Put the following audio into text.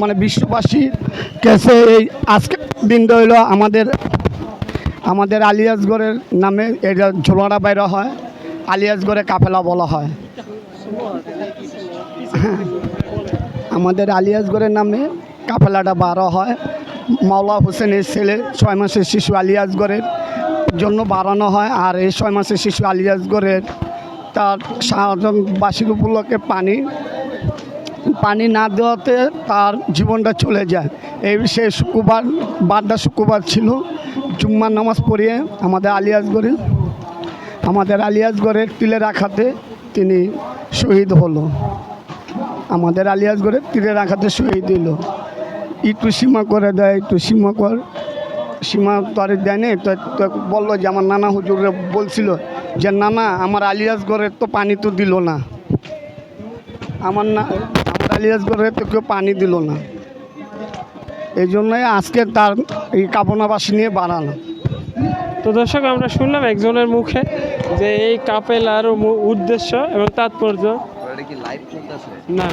মানে বিশ্ববাসীর কাছে এই আজকে দিনটা হইল আমাদের আলিয়াসগড়ের নামে এটা ঝোলাটা বাইরে হয়, আলিয়াসগড়ে কাফেলা বলা হয়। আমাদের আলিয়াসগড়ের নামে কাফেলাটা বারো হয়। মাওলা হোসেনের ছেলে 6 মাসের শিশু আলিয়াসগড়ের জন্য বাড়ানো হয়। আর এই 6 মাসের শিশু আলিয়াসগড়ের তার শাহজাহানবাসীর উপলক্ষে পানি না দেওয়াতে তার জীবনটা চলে যায়। এই সে শুক্রবার বারটা শুক্রবার ছিল, জুম্মার নামাজ পড়িয়ে আমাদের আলিয়াসগড়ের তিলের আঘাতে তিনি শহীদ হলো। আমাদের আলিয়াসগড়ের তিলের আঘাতে শহীদ হলো। একটু সীমা করে দেয়, একটু সীমা তো আর দেয়নি। তো বললো যে আমার নানা হুজুরে বলছিল যে নানা আমার আলিয়াসগড়ের তো পানি তো দিল না, আমার আলিয়াসগড়ে তো কেউ পানি দিল না। এই জন্যই আজকে তার এই কাপনাবাসী নিয়ে বাড়ানো। তো দর্শক, আমরা শুনলাম একজনের মুখে যে এই কাপেলার উদ্দেশ্য এবং তাৎপর্য। কি লাইভ চলতেছে? না।